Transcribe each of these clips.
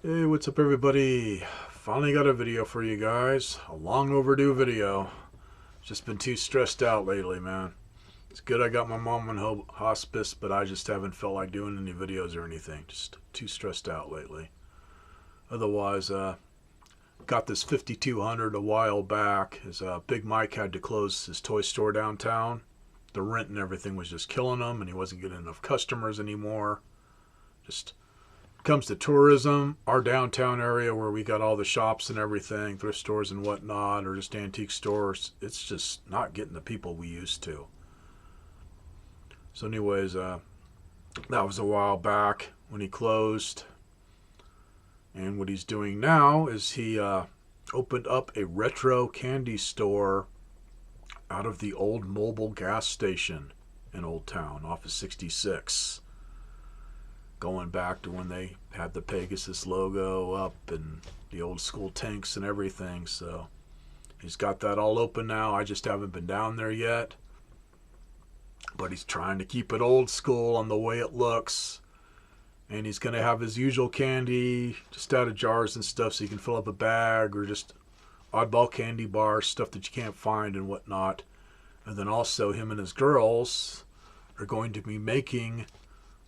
Hey, what's up everybody? Finally got a video for you guys. A long overdue video. Just been too stressed out lately, man. It's good I got my mom on hospice, but I just haven't felt like doing any videos or anything. Just too stressed out lately. Otherwise, got this 5200 a while back. His Big Mike had to close his toy store downtown. The rent and everything was just killing him, and he wasn't getting enough customers anymore. Just comes to tourism, our downtown area where we got all the shops and everything, thrift stores and whatnot, or just antique stores, it's just not getting the people we used to. So, anyways, that was a while back when he closed. And what he's doing now is he opened up a retro candy store out of the old Mobil gas station in Old Town off of 66. Going back to when they had the Pegasus logo up and the old school tanks and everything. So he's got that all open now. I just haven't been down there yet. But he's trying to keep it old school on the way it looks. And he's going to have his usual candy just out of jars and stuff so you can fill up a bag, or just oddball candy bars, stuff that you can't find and whatnot. And then also him and his girls are going to be making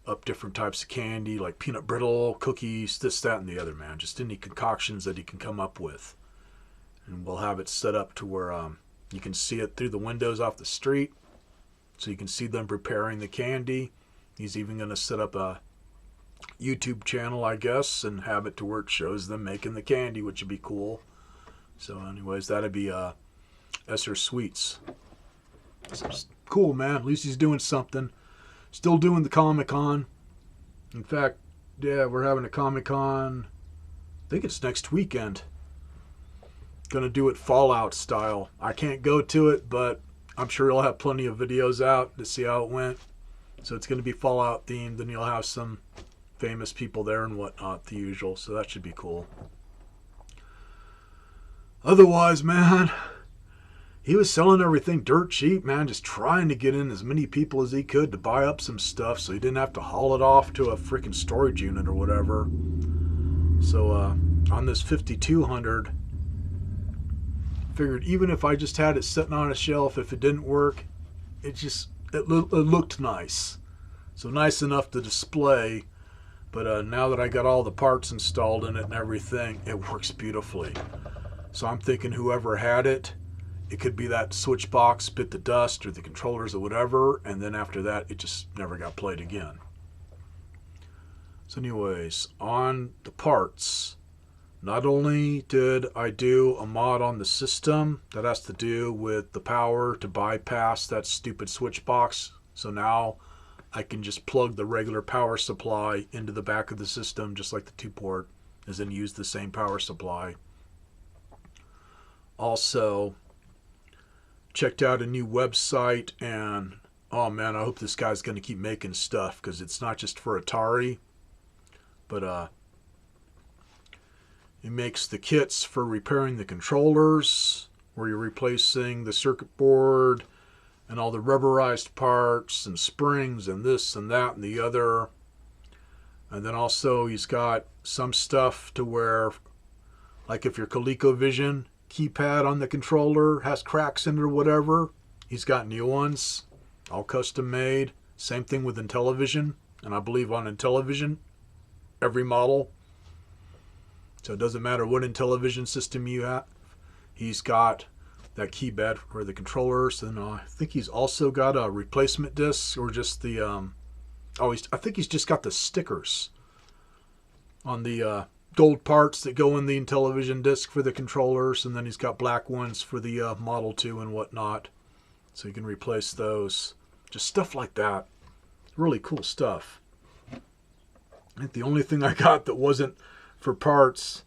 up different types of candy, like peanut brittle, cookies, this, that, and the other, man. Just any concoctions that he can come up with. And we'll have it set up to where you can see it through the windows off the street. So you can see them preparing the candy. He's even going to set up a YouTube channel, I guess, and have it to where it shows them making the candy, which would be cool. So anyways, that'd be Esser Sweets. So just cool, man. At least he's doing something. Still doing the Comic-Con. In fact, yeah, we're having a Comic-Con. I think it's next weekend. Gonna do it Fallout style. I can't go to it, but I'm sure you'll have plenty of videos out to see how it went. So it's gonna be Fallout themed, and you'll have some famous people there and whatnot, the usual. So that should be cool. Otherwise, man, he was selling everything dirt cheap, man, just trying to get in as many people as he could to buy up some stuff so he didn't have to haul it off to a freaking storage unit or whatever. So on this 5200, figured even if I just had it sitting on a shelf, if it didn't work, it looked nice. So nice enough to display, but now that I got all the parts installed in it and everything, it works beautifully. So I'm thinking whoever had it, it could be that switch box bit the dust or the controllers or whatever, and then after that it just never got played again. So anyways, on the parts, not only did I do a mod on the system that has to do with the power to bypass that stupid switch box, so now I can just plug the regular power supply into the back of the system just like the 2-port, and then use the same power supply. Also checked out a new website, and oh man, I hope this guy's going to keep making stuff, because it's not just for Atari, but he makes the kits for repairing the controllers, where you're replacing the circuit board and all the rubberized parts and springs and this and that and the other. And then also he's got some stuff to where, like if your ColecoVision keypad on the controller has cracks in it or whatever, he's got new ones, all custom made. Same thing with Intellivision, and I believe on Intellivision, every model. So it doesn't matter what Intellivision system you have, he's got that keypad for the controllers. And I think he's also got a replacement disc, or just the I think he's just got the stickers on the gold parts that go in the Intellivision disc for the controllers, and then he's got black ones for the Model 2 and whatnot, so you can replace those. Just stuff like that. Really cool stuff. I think the only thing I got that wasn't for parts,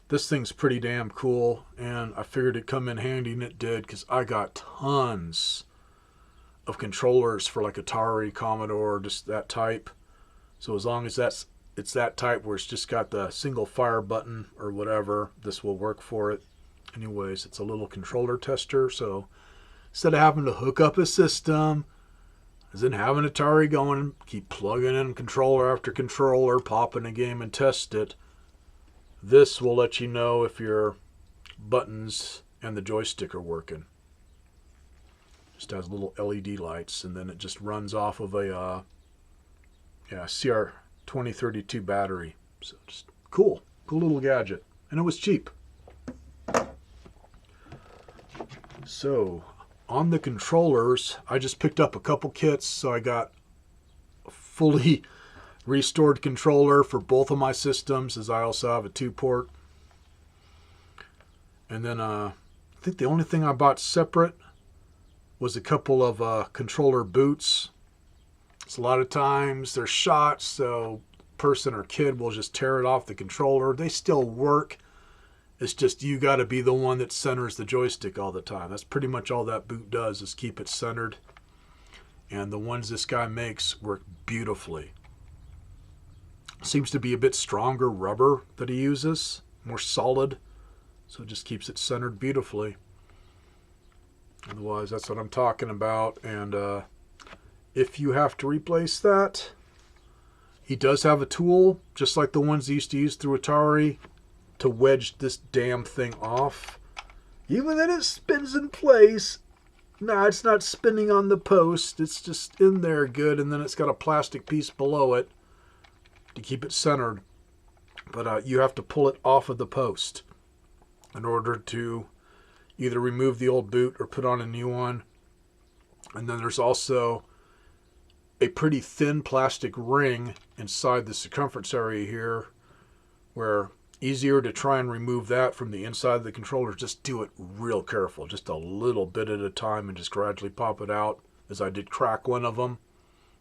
this thing's pretty damn cool, and I figured it'd come in handy, and it did, because I got tons of controllers for like Atari, Commodore, just that type. So as long as it's that type where it's just got the single fire button or whatever, this will work for it. Anyways, it's a little controller tester, so instead of having to hook up a system, is then have an Atari going, keep plugging in controller after controller, popping a game and test it. This will let you know if your buttons and the joystick are working. Just has little LED lights, and then it just runs off of a CR2032 battery. So just cool little gadget, and it was cheap. So on the controllers, I just picked up a couple kits, so I got a fully restored controller for both of my systems, as I also have a 2-port. And then I think the only thing I bought separate was a couple of controller boots. It's a lot of times they're shot, so person or kid will just tear it off the controller. They still work. It's just you got to be the one that centers the joystick all the time. That's pretty much all that boot does, is keep it centered. And the ones this guy makes work beautifully. Seems to be a bit stronger rubber that he uses, more solid, so it just keeps it centered beautifully. Otherwise, that's what I'm talking about. And if you have to replace that, he does have a tool, just like the ones he used to use through Atari, to wedge this damn thing off. Even then it spins in place. No, it's not spinning on the post. It's just in there good, and then it's got a plastic piece below it to keep it centered. But you have to pull it off of the post in order to either remove the old boot or put on a new one. And then there's also a pretty thin plastic ring inside the circumference area here, where easier to try and remove that from the inside of the controller. Just do it real careful, just a little bit at a time, and just gradually pop it out. As I did crack one of them,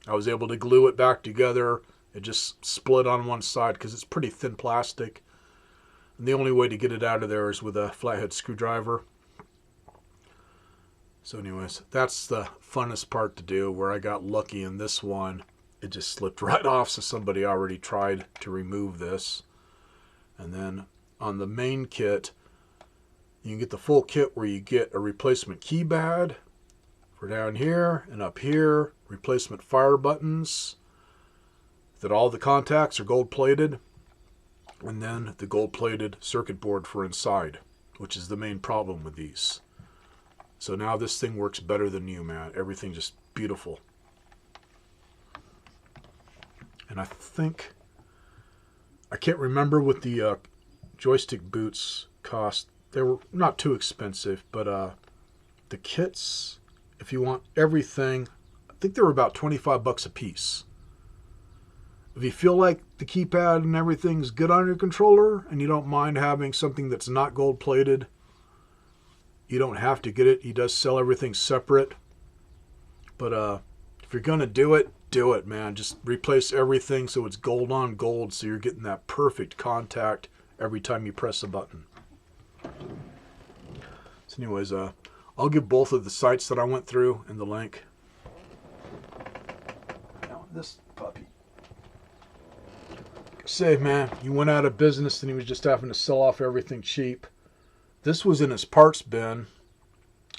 I was able to glue it back together. It just split on one side because it's pretty thin plastic, and the only way to get it out of there is with a flathead screwdriver. So anyways, that's the funnest part to do, where I got lucky in this one. It just slipped right off, so somebody already tried to remove this. And then on the main kit, you can get the full kit where you get a replacement keypad for down here and up here, replacement fire buttons, that all the contacts are gold plated, and then the gold plated circuit board for inside, which is the main problem with these. So now this thing works better than new, man. Everything just beautiful. And I think, I can't remember what the joystick boots cost. They were not too expensive, but the kits, if you want everything, I think they were about 25 bucks a piece. If you feel like the keypad and everything's good on your controller, and you don't mind having something that's not gold plated, you don't have to get it. He does sell everything separate. But if you're going to do it, man. Just replace everything so it's gold on gold, so you're getting that perfect contact every time you press a button. So anyways, I'll give both of the sites that I went through in the link. Now this puppy. Say, man, you went out of business and he was just having to sell off everything cheap. This was in his parts bin.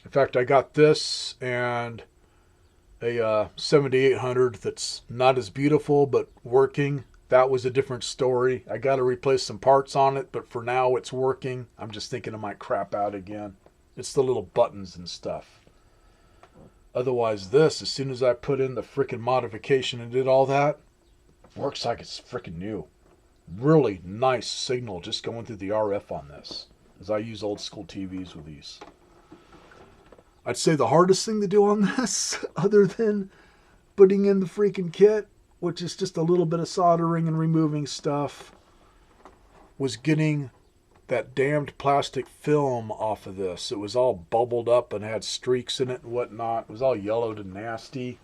In fact, I got this and a 7800 that's not as beautiful but working. That was a different story. I got to replace some parts on it, but for now it's working. I'm just thinking it might crap out again. It's the little buttons and stuff. Otherwise, this, as soon as I put in the frickin' modification and did all that, works like it's frickin' new. Really nice signal just going through the RF on this, as I use old school TVs with these. I'd say the hardest thing to do on this, other than putting in the freaking kit, which is just a little bit of soldering and removing stuff, was getting that damned plastic film off of this. It was all bubbled up and had streaks in it and whatnot. It was all yellowed and nasty.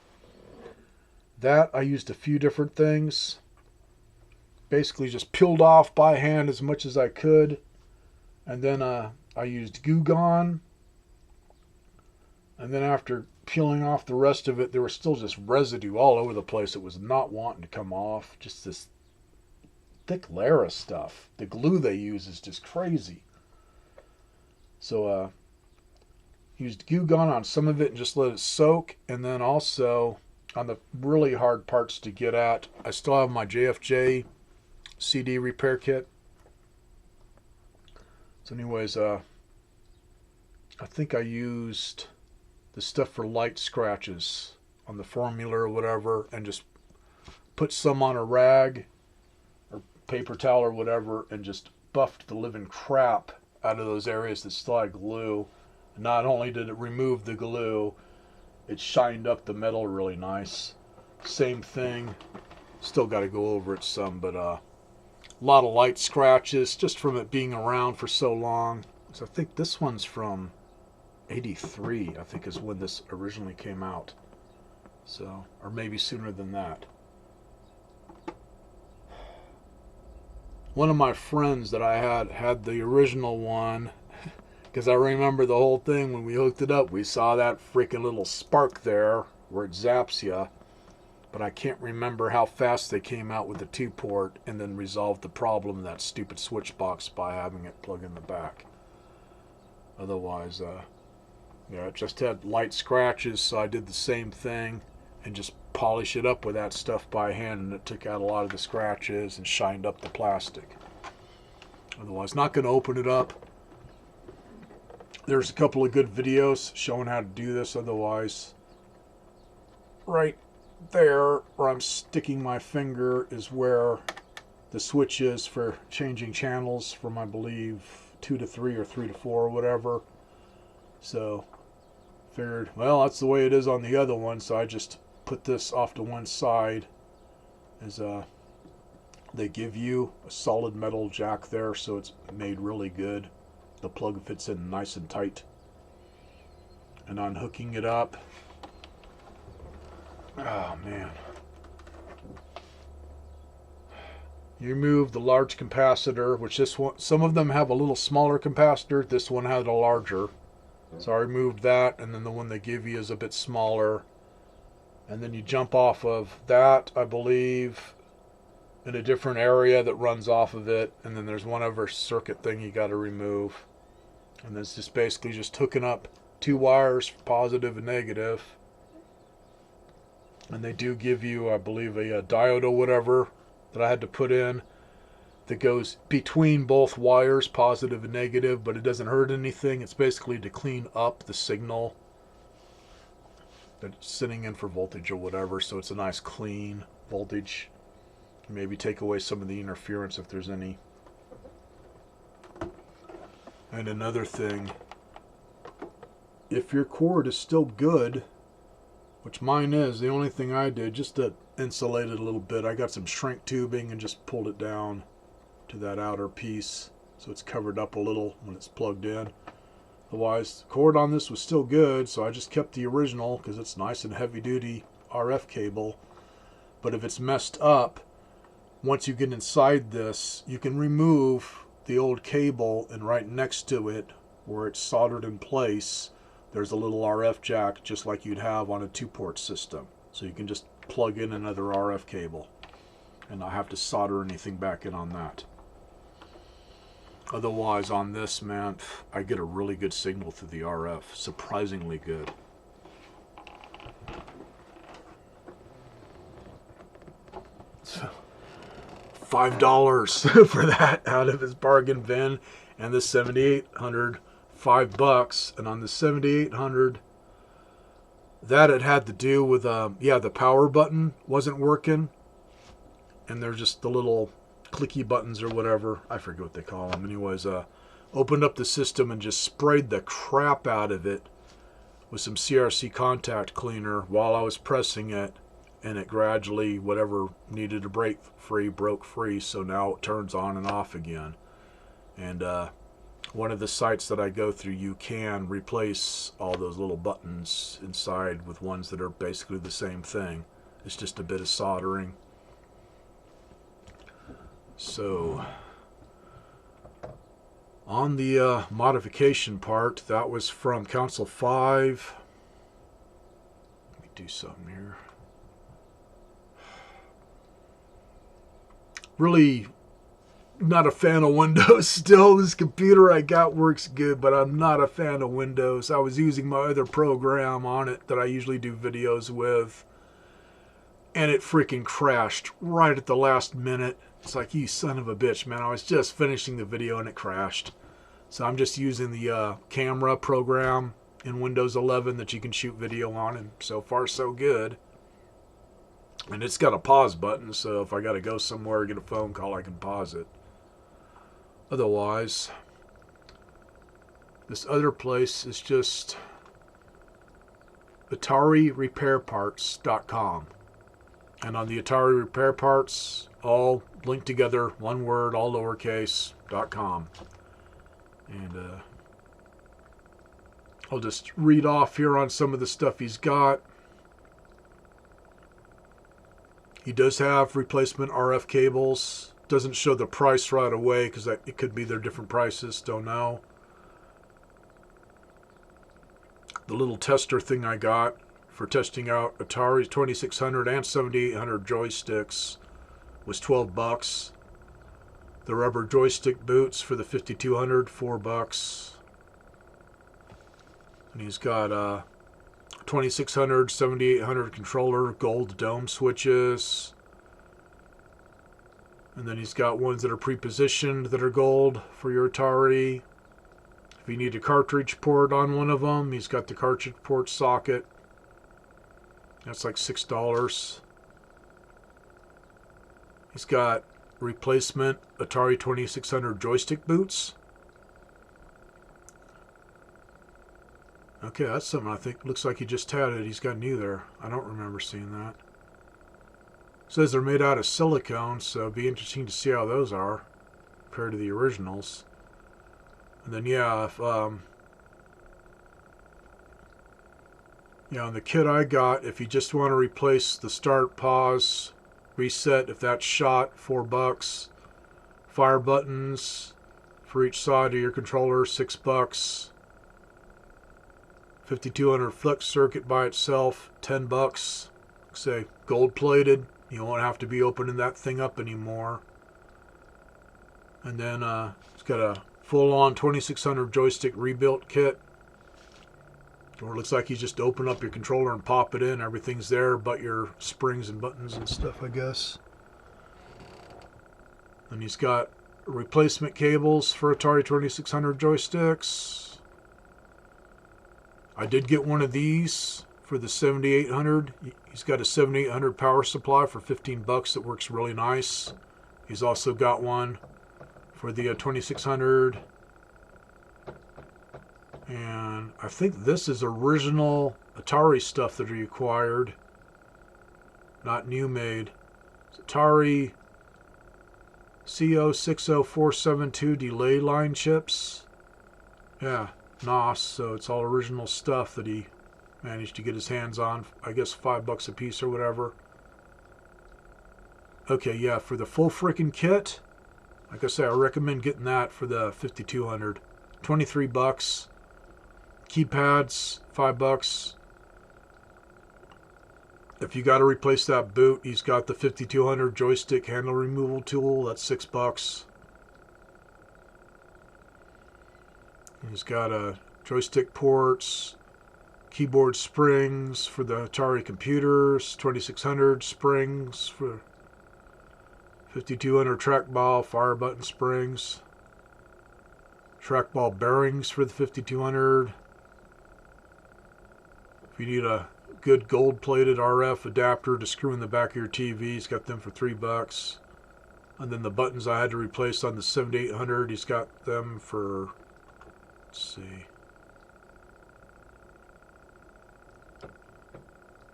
That, I used a few different things. Basically just peeled off by hand as much as I could. And then I used Goo Gone. And then after peeling off the rest of it, there was still just residue all over the place. It was not wanting to come off. Just this thick layer of stuff. The glue they use is just crazy. So used Goo Gone on some of it and just let it soak. And then also on the really hard parts to get at, I still have my JFJ CD repair kit. So anyways, I think I used the stuff for light scratches on the formula or whatever, and just put some on a rag or paper towel or whatever, and just buffed the living crap out of those areas that still had glue. And not only did it remove the glue, it shined up the metal really nice. Same thing, still got to go over it some, but a lot of light scratches just from it being around for so long. So I think this one's from 83, I think is when this originally came out. So, or maybe sooner than that. One of my friends that I had the original one, because I remember the whole thing when we hooked it up. We saw that freaking little spark there where it zaps you, but I can't remember how fast they came out with the 2-port and then resolved the problem of that stupid switch box by having it plug in the back. Otherwise, yeah, it just had light scratches, so I did the same thing and just polish it up with that stuff by hand, and it took out a lot of the scratches and shined up the plastic. Otherwise, not going to open it up. There's a couple of good videos showing how to do this. Otherwise, right there where I'm sticking my finger is where the switch is for changing channels from, I believe, 2 to 3 or 3 to 4 or whatever. So figured, well, that's the way it is on the other one, so I just put this off to one side. As they give you a solid metal jack there, so it's made really good. The plug fits in nice and tight. And on hooking it up, oh man, you remove the large capacitor, which this one, some of them have a little smaller capacitor, this one had a larger. So I removed that, and then the one they give you is a bit smaller. And then you jump off of that, I believe, in a different area that runs off of it. And then there's one other circuit thing you got to remove. And it's just basically just hooking up 2 wires, positive and negative. And they do give you, I believe, a diode or whatever that I had to put in that goes between both wires, positive and negative, but it doesn't hurt anything. It's basically to clean up the signal that's sitting in for voltage or whatever, so it's a nice clean voltage. Maybe take away some of the interference if there's any. And another thing, if your cord is still good, which mine is, the only thing I did just to insulate it a little bit, I got some shrink tubing and just pulled it down to that outer piece so it's covered up a little when it's plugged in. Otherwise, the cord on this was still good, so I just kept the original because it's nice and heavy duty RF cable. But if it's messed up, once you get inside this, you can remove the old cable, and right next to it where it's soldered in place, there's a little RF jack just like you'd have on a 2-port system. So you can just plug in another RF cable and not have to solder anything back in on that. Otherwise, on this, man, I get a really good signal through the RF. Surprisingly good. So, $5 for that out of his bargain bin. And the 7800, $5. And on the 7800, that it had to do with, yeah, the power button wasn't working. And they're just the little clicky buttons or whatever. I forget what they call them. Anyways, opened up the system and just sprayed the crap out of it with some CRC contact cleaner while I was pressing it. And it gradually, whatever needed to break free, broke free. So now it turns on and off again. And one of the sites that I go through, you can replace all those little buttons inside with ones that are basically the same thing. It's just a bit of soldering. So, on the modification part, that was from Council 5. Let me do something here. Really not a fan of Windows still. This computer I got works good, but I'm not a fan of Windows. I was using my other program on it that I usually do videos with. and it freaking crashed right at the last minute. It's like, you son of a bitch, man. I was just finishing the video and it crashed. So I'm just using the camera program in Windows 11 that you can shoot video on, and so far so good. And it's got a pause button, so if I got to go somewhere or get a phone call, I can pause it. Otherwise, this other place is just AtariRepairParts.com. And on the Atari Repair Parts, all linked together, one word, all lowercase, .com. And I'll just read off here on some of the stuff he's got. He does have replacement RF cables. Doesn't show the price right away because it could be their different prices. Don't know. The little tester thing I got for testing out Atari 2600 and 7800 joysticks was $12. The rubber joystick boots for the 5200, $4. And he's got 2600, 7800 controller, gold dome switches. And then he's got ones that are pre-positioned that are gold for your Atari. If you need a cartridge port on one of them, he's got the cartridge port socket. That's like $6. He's got replacement Atari 2600 joystick boots. Okay, that's something I think looks like he just had it. He's got new there. I don't remember seeing that. Says they're made out of silicone, so it'd be interesting to see how those are compared to the originals. And then yeah, if on the kit I got, if you just want to replace the start, pause, reset, if that's shot, $4. Fire buttons for each side of your controller, $6. 5200 flex circuit by itself, $10. Say gold plated. You won't have to be opening that thing up anymore. And then it's got a full-on 2600 joystick rebuilt kit. Or it looks like you just open up your controller and pop it in. Everything's there but your springs and buttons and stuff, I guess. And he's got replacement cables for Atari 2600 joysticks. I did get one of these for the 7800. He's got a 7800 power supply for $15 that works really nice. He's also got one for the 2600. And I think this is original Atari stuff that are required, not new made. It's Atari CO60472 delay line chips. Yeah, NOS, so it's all original stuff that he managed to get his hands on. I guess $5 a piece or whatever. Okay, yeah, for the full freaking kit, like I say, I recommend getting that for the 5200. $23. Keypads, $5. If you got to replace that boot, he's got the 5200 joystick handle removal tool. That's $6. He's got joystick ports, keyboard springs for the Atari computers, 2600 springs for 5200 trackball, fire button springs, trackball bearings for the 5200. If you need a good gold-plated RF adapter to screw in the back of your TV, he's got them for $3. And then the buttons I had to replace on the 7800, he's got them for, let's see,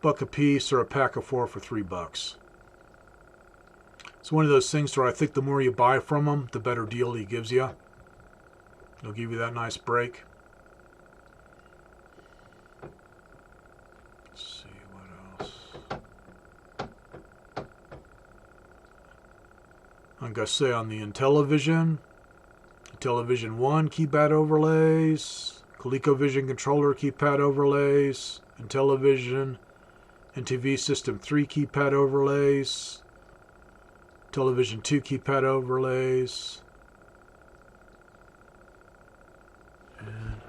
$1 a piece, or a pack of 4 for $3. It's one of those things where I think the more you buy from him, the better deal he gives you. He'll give you that nice break. Let's see what else. I'm going to say on the Intellivision, Intellivision 1 keypad overlays, ColecoVision controller keypad overlays, Intellivision NTV System 3 keypad overlays, Television 2 keypad overlays. And,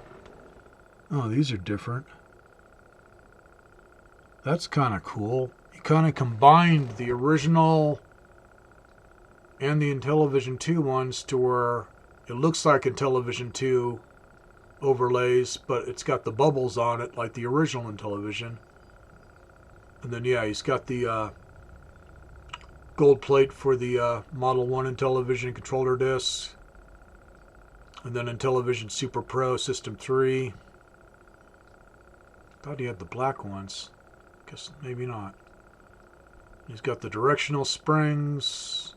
oh, these are different. That's kind of cool. he kind of combined the original and the Intellivision 2 ones to where it looks like Intellivision 2 overlays, but it's got the bubbles on it like the original Intellivision. And then, yeah, he's got the gold plate for the Model 1 Intellivision controller disc. And then Intellivision Super Pro System 3. Thought he had the black ones. Guess maybe not. He's got the directional springs.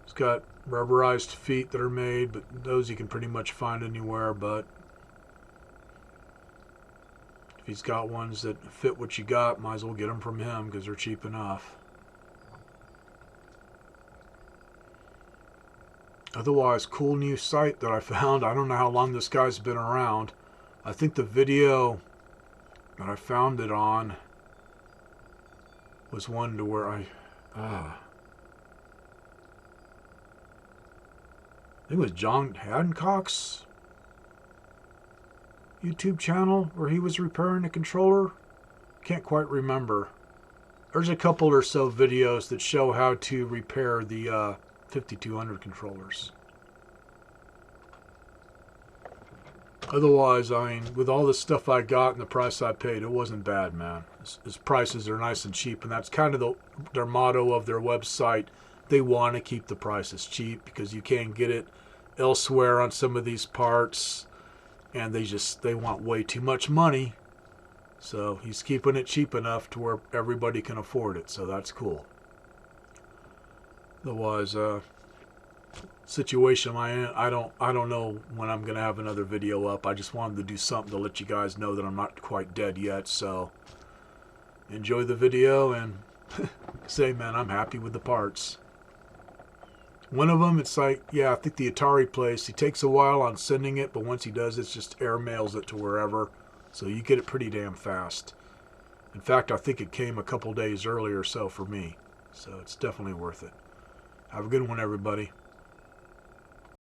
He's got rubberized feet that are made, but those you can pretty much find anywhere. But if he's got ones that fit what you got, might as well get them from him because they're cheap enough. Otherwise, cool new site that I found. I don't know how long this guy's been around. I think the video that I found it on was one to where I think it was John Hancock's YouTube channel where he was repairing a controller. Can't quite remember. There's a couple or so videos that show how to repair the 5200 controllers. Otherwise, I mean, with all the stuff I got and the price I paid, it wasn't bad, man. His prices are nice and cheap, and that's kind of their motto of their website. They want to keep the prices cheap because you can't get it elsewhere on some of these parts, and they want way too much money. So he's keeping it cheap enough to where everybody can afford it, so that's cool. Otherwise, situation I'm in, I don't know when I'm gonna have another video up. I just wanted to do something to let you guys know that I'm not quite dead yet. So enjoy the video and say, man, I'm happy with the parts. One of them, it's like, yeah, I think the Atari place, he takes a while on sending it, but once he does, it's just air mails it to wherever. So you get it pretty damn fast. In fact, I think it came a couple days earlier or so for me. So it's definitely worth it. Have a good one, everybody.